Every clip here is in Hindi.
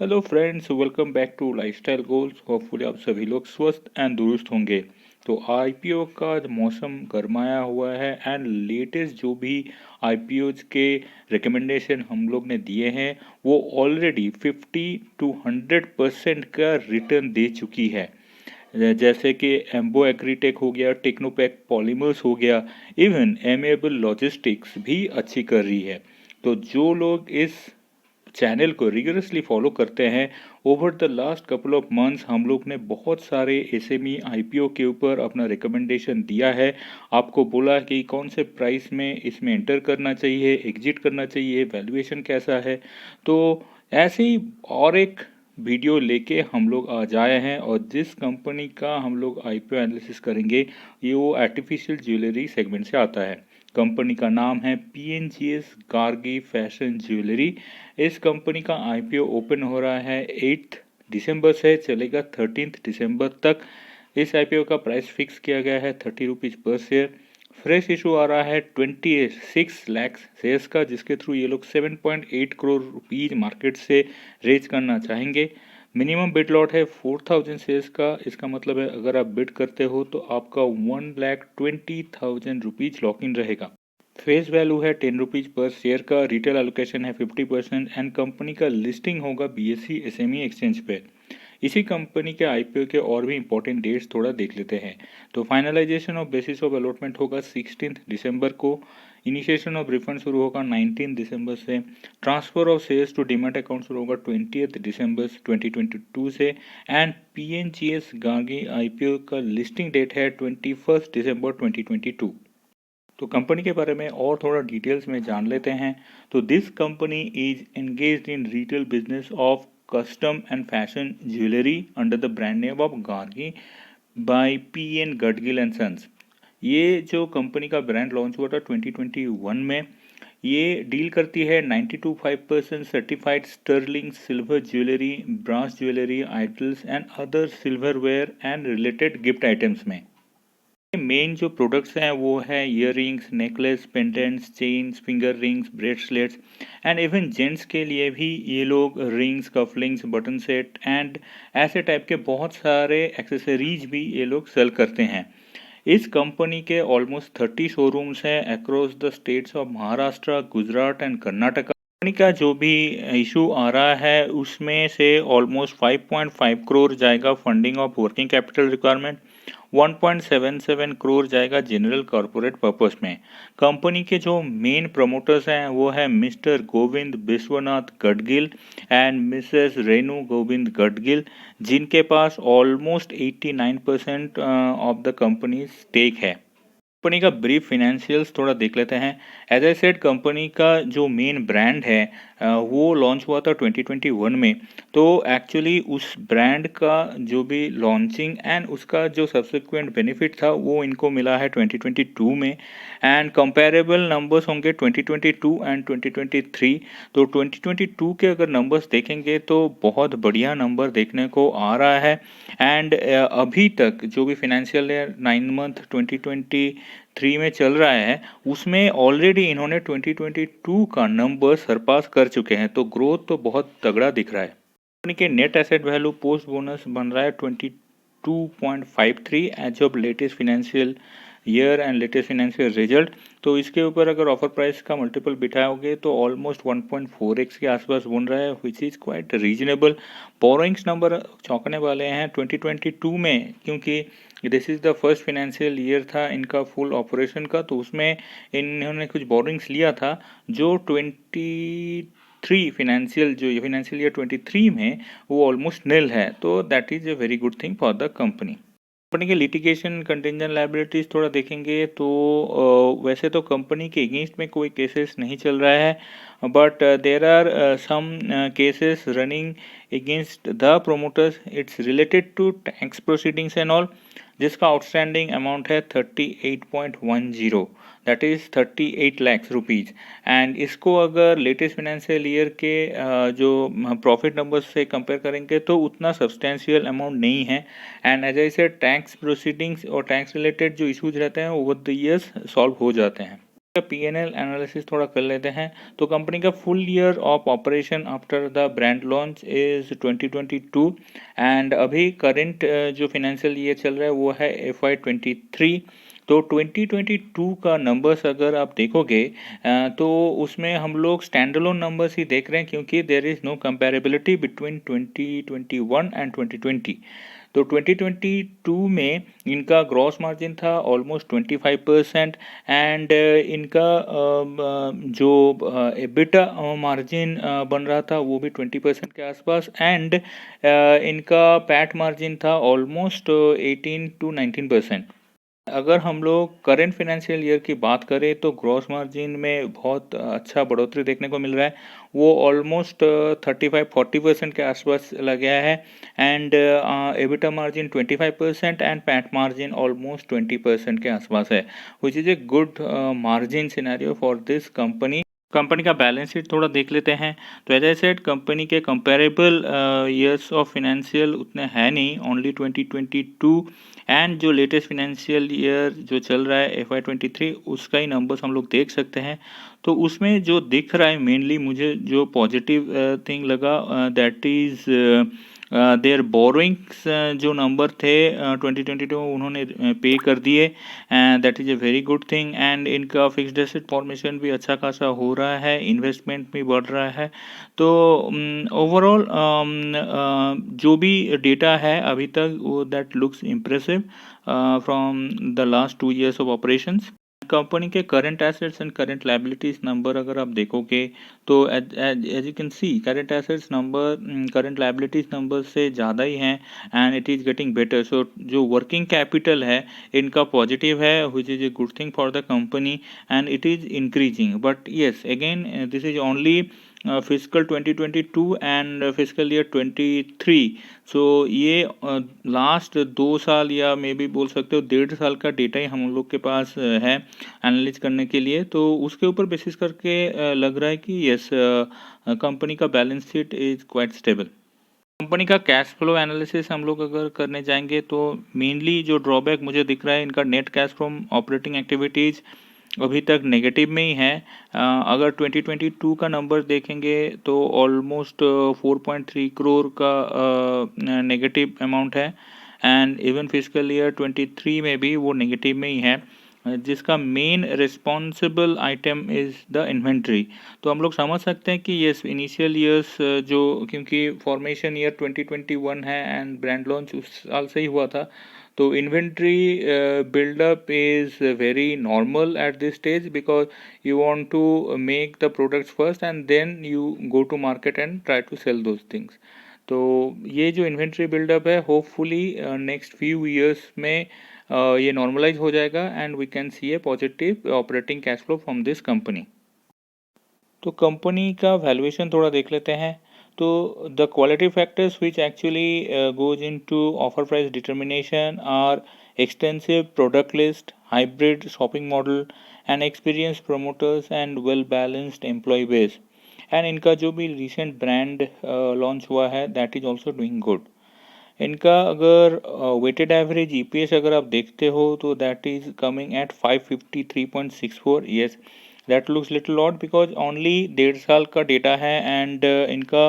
Hello friends, welcome back to lifestyle goals. Hopefully आप सभी लोग स्वस्थ एंड दुरुस्त होंगे। तो आईपीओ का मौसम गरमाया हुआ है एंड लेटेस्ट जो भी आईपीओज के रिकमेंडेशन हम लोग ने दिए हैं वो ऑलरेडी 50 to 100% का रिटर्न दे चुकी है। जैसे कि एम्बो एग्रीटेक हो गया, टेक्नोपैक पॉलीमर्स हो गया, इवन एमेबल लॉजिस्टिक्स भी अच्छी कर रही है। तो जो लोग इस चैनल को रिगरसली फॉलो करते हैं, over the last couple of months हम लोग ने बहुत सारे एसएमई आईपीओ के ऊपर अपना रिकमेंडेशन दिया है। आपको बोला कि कौन से प्राइस में इसमें एंटर करना चाहिए, एग्जिट करना चाहिए, वैल्यूएशन कैसा है। तो ऐसे ही और एक वीडियो लेके हम लोग आज आए हैं, और जिस कंपनी का हम लोग आईपीओ एनालिसिस करेंगे ये वो आर्टिफिशियल ज्वेलरी सेगमेंट से आता है। कंपनी का नाम है पीएनजीएस गार्गी फैशन ज्वेलरी। इस कंपनी का आईपीओ ओपन हो रहा है 8 दिसंबर से, चलेगा 13 दिसंबर तक। इस आईपीओ का प्राइस फिक्स किया गया है 30 रुपीज़ पर शेयर। फ्रेश इशू आ रहा है 26 लाख शेयर्स का, जिसके थ्रू ये लोग 7.8 करोड़ रुपीज़ मार्केट से रेज करना चाहेंगे। मिनिमम बिड लॉट है 4000 शेयर्स का। इसका मतलब है अगर आप बिड करते हो तो आपका 1,20,000 रुपीज़ लॉक इन रहेगा। फेस वैल्यू है 10 रुपीज़ पर शेयर का। रिटेल एलोकेशन है 50% एंड कंपनी का लिस्टिंग होगा बीएससी एसएमई एक्सचेंज पे। इसी कंपनी के आईपीओ के और भी इंपॉर्टेंट डेट्स थोड़ा देख लेते हैं। तो finalisation of basis of allotment होगा 16 दिसंबर को। इनिशिएशन ऑफ रिफंड शुरू होगा 19 दिसंबर से। Transfer of shares to demat account शुरू होगा 20 दिसंबर 2022 से। एंड पीएनजीएस गार्गी आईपीओ का लिस्टिंग डेट है 21 दिसंबर 2022। तो कंपनी के बारे में और थोड़ा डिटेल्स में जान लेते हैं। तो this company is engaged in retail business of custom and fashion jewellery under the brand name of Gargi by PN Gadgil and sons. ये जो कंपनी का ब्रांड लॉन्च हुआ था 2021 में, ये डील करती है 92.5% certified sterling silver jewellery, brass jewellery, idols and other silverware and related gift items में। मेन जो प्रोडक्ट्स हैं वो है ear rings, necklace, pendants, chains, finger rings, bracelets and even gents के लिए भी ये लोग rings, cufflinks, button set and ऐसे टाइप के बहुत सारे एक्सेसरीज भी ये लोग सेल करते हैं। इस कंपनी के ऑलमोस्ट 30 शोरूम्स हैं across the states of Maharashtra, Gujarat and Karnataka. Company का जो भी इशू आ रहा है उसमें से ऑलमोस्ट 5.5 करोड़ जाएगा funding of working capital requirement, 1.77 crore जाएगा जनरल कॉरपोरेट पर्पस में। कंपनी के जो मेन प्रमोटर्स हैं वो है mister Govind Bishwanath Gadgil and missus Renu Govind Gadgil, जिनके पास almost 89% of the company stake है। कंपनी का ब्रीफ फिनेंशियल्स थोड़ा देख लेते हैं। एज आई सेड, कंपनी का जो मेन ब्रांड है वो लॉन्च हुआ था 2021 में। तो एक्चुअली उस ब्रांड का जो भी लॉन्चिंग एंड उसका जो सब्सिक्वेंट बेनिफिट था वो इनको मिला है 2022 में। एंड कंपैरेबल नंबर्स होंगे 2022 एंड 2023। तो 2022 के अगर नंबर्स देखेंगे तो बहुत बढ़िया नंबर देखने को आ रहा है। एंड अभी तक जो भी फाइनेंशियल ईयर 9 मंथ 2023 में चल रहा है उसमें ऑलरेडी इन्होंने 2022 का नंबर सरपास कर चुके हैं। तो ग्रोथ तो बहुत तगड़ा दिख रहा है। कंपनी के net asset value post bonus बन रहा है 22.53 as of latest financial year and latest financial result. तो इसके ऊपर अगर ऑफर प्राइस का मल्टीपल बिठाओगे तो ऑलमोस्ट 1.4x के आसपास बन रहा है, which is quite reasonable. Borrowings number चौंकने वाले हैं 2022 में, क्योंकि this is the first financial year था इनका फुल ऑपरेशन का। तो उसमें इन्होंने कुछ बोरोइंग्स लिया था जो 23 फाइनेंशियल ईयर 23 में वो ऑलमोस्ट निल है। तो that is a very good thing for the company. Company के लिटिगेशन कंटिजेंट लायबिलिटीज थोड़ा देखेंगे तो वैसे तो कंपनी के अगेंस्ट में कोई केसेस नहीं चल रहा है, but there are some cases running against the promoters. It's related to tax proceedings and all, जिसका आउटस्टैंडिंग अमाउंट है 38.10, that is 38 lakh rupees. And इसको अगर लेटेस्ट फाइनेंशियल ईयर के जो प्रॉफिट नंबर्स से कंपेयर करेंगे तो उतना सब्सटेंशियल अमाउंट नहीं है। And as I said, tax proceedings और टैक्स रिलेटेड जो इश्यूज रहते हैं ओवर द ईयर्स सॉल्व हो जाते हैं। का P&L एनालिसिस थोड़ा कर लेते हैं। तो कंपनी का full year of operation after the brand launch is 2022 and अभी करंट जो फाइनेंशियल ईयर चल रहा है वो है FY23। तो 2022 का नंबर्स अगर आप देखोगे तो उसमें हम लोग स्टैंड अलोन नंबर्स ही देख रहे हैं, क्योंकि there is no comparability between 2021 and 2020। तो 2022 में इनका ग्रॉस मार्जिन था ऑलमोस्ट 25% एंड इनका जो एबिटा मार्जिन बन रहा था वो भी 20% के आसपास एंड इनका पैट मार्जिन था ऑलमोस्ट 18 to 19%। अगर हम लोग करंट फाइनेंशियल ईयर की बात करें तो ग्रॉस मार्जिन में बहुत अच्छा बढ़ोतरी देखने को मिल रहा है। वो ऑलमोस्ट 35-40% के आसपास लग गया है and EBITDA margin 25% and PAT margin almost 20% के आसपास है, which is a good margin scenario for this company. Company का बैलेंस शीट थोड़ा देख लेते हैं। तो एज आई सेड कंपनी के कंपेरेबल ईयर्स ऑफ फिनेंशियल उतने हैं नहीं, ओनली 2022 एंड जो लेटेस्ट फिनेंशियल ईयर जो चल रहा है FY23 उसका ही नंबर्स हम लोग देख सकते हैं। तो उसमें जो दिख रहा है मेनली मुझे जो पॉजिटिव थिंग लगा दैट इज़ देयर बोरोइंग्स जो नंबर थे 2022 उन्होंने पे कर दिए and that is a very good thing and इनका फिक्स्ड एसेट फॉर्मेशन भी अच्छा खासा हो रहा है, इन्वेस्टमेंट भी बढ़ रहा है। तो ओवरऑल जो भी डेटा है अभी तक वो that looks impressive from the last 2 years of operations. Company के current assets and current liabilities number अगर आप देखोगे तो as you can see current assets number current liabilities number से ज़्यादा ही हैं and it is getting better. So जो वर्किंग कैपिटल है इनका पॉजिटिव है which is a good thing for the company and it is increasing. But yes again this is only physical 2022 and physical year 23। सो ये लास्ट 2 साल या मे बी बोल सकते हो 1.5 साल का डेटा ही हम लोग के पास है एनालिज करने के लिए। तो उसके ऊपर बेसिस करके लग रहा है कि यस कंपनी का balance sheet is quite stable. Company का कैश फ्लो एनालिसिस हम लोग अगर करने जाएंगे तो मेनली जो ड्रॉबैक मुझे दिख रहा है इनका net cash from operating activities अभी तक नेगेटिव में ही है। अगर 2022 का नंबर देखेंगे तो ऑलमोस्ट 4.3 करोड़ का नेगेटिव अमाउंट है एंड इवन फिजिकल ईयर 23 में भी वो नेगेटिव में ही है, जिसका main responsible item is the inventory. तो हम लोग समझ सकते हैं कि येस इनिशियल ईयर्स जो क्योंकि फॉर्मेशन ईयर 2021 है एंड ब्रांड लॉन्च उस साल से ही हुआ था, तो inventory buildup is very normal at this stage because you want to make the products first and then you go to market and try to sell those things. तो ये जो इन्वेंट्री बिल्डअप है होपफुली नेक्स्ट फ्यू ईयर्स में ये नॉर्मलाइज हो जाएगा and we can see a positive operating cash flow from this company. तो कंपनी का वैल्यूएशन थोड़ा देख लेते हैं। तो the quality factors which actually goes into offer price determination are extensive product list, hybrid shopping model, and experienced promoters and well balanced employee base. And इनका जो भी recent brand launch हुआ है that is also doing good. इनका अगर weighted average EPS अगर आप देखते हो तो that is coming at 553.64. yes that looks little odd because only 1.5 साल का डेटा है एंड इनका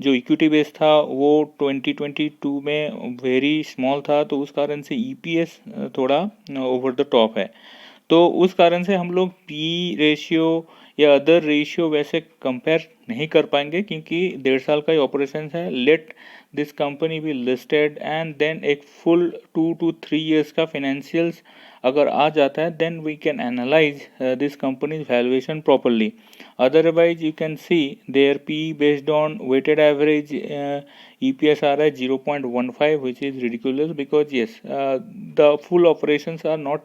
जो इक्विटी बेस था वो 2022 में वेरी स्मॉल था, तो उस कारण से EPS थोड़ा ओवर द टॉप है। तो उस कारण से हम लोग पी रेशियो या अदर रेशियो वैसे कंपेयर नहीं कर पाएंगे क्योंकि 1.5 साल का ही ऑपरेशन है। Let this company be listed and then एक फुल 2 to 3 years का फाइनेंशियल्स अगर आ जाता है then we can analyse this company's valuation properly. Otherwise you can see their P based on weighted average EPS आ रहा है 0.15 which is ridiculous because yes the full operations are not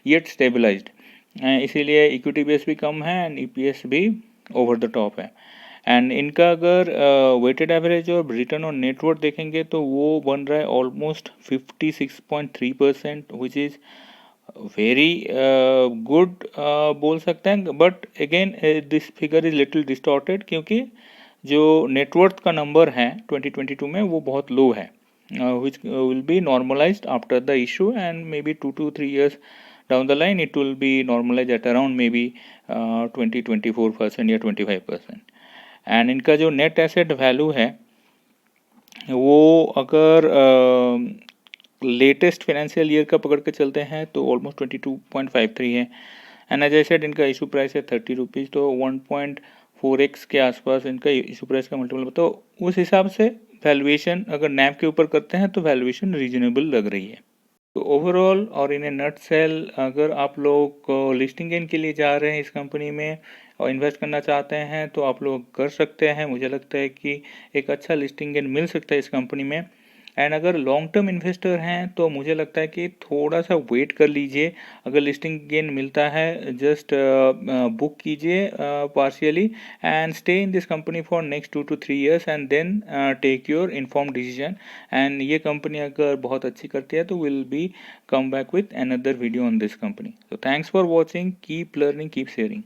yet stabilised, इसीलिए इक्विटी बेस भी कम है एंड EPS भी ओवर द टॉप है। एंड इनका अगर वेटेड एवरेज और रिटर्न ऑन नेटवर्थ देखेंगे तो वो बन रहा है almost 56.3% which is very good बोल सकते हैं। But again this figure is little distorted क्योंकि जो नेटवर्थ का नंबर है 2022 में वो बहुत लो है which will be normalized after the issue, and maybe 2 to 3 years down the line it will be normalized at around maybe 20-24% या 25%. एंड इनका जो नेट एसेट वैल्यू है वो अगर लेटेस्ट फाइनेंशियल ईयर का पकड़ के चलते हैं तो ऑलमोस्ट 22.53 है. एंड एज आई सेड इनका इशू प्राइस है 30 रुपीज़, तो 1.4x के आसपास इनका इशू प्राइस का मल्टीपल. तो उस हिसाब से वैल्यूएशन अगर नैप के ऊपर करते हैं तो वैल्यूएशन रीजनेबल लग रही है. तो ओवरऑल और इन ए नट सेल, अगर आप लोग लिस्टिंग गेन के लिए जा रहे हैं इस कंपनी में और इन्वेस्ट करना चाहते हैं तो आप लोग कर सकते हैं. मुझे लगता है कि एक अच्छा लिस्टिंग गेन मिल सकता है इस कंपनी में. एंड अगर लॉन्ग टर्म इन्वेस्टर हैं तो मुझे लगता है कि थोड़ा सा वेट कर लीजिए. अगर लिस्टिंग गेन मिलता है जस्ट बुक कीजिए partially and stay in this company for next 2 to 3 years and then take your inform decision. And ये कंपनी अगर बहुत अच्छी करती है तो will be come back with another video on this company. So thanks for watching. Keep learning, keep sharing.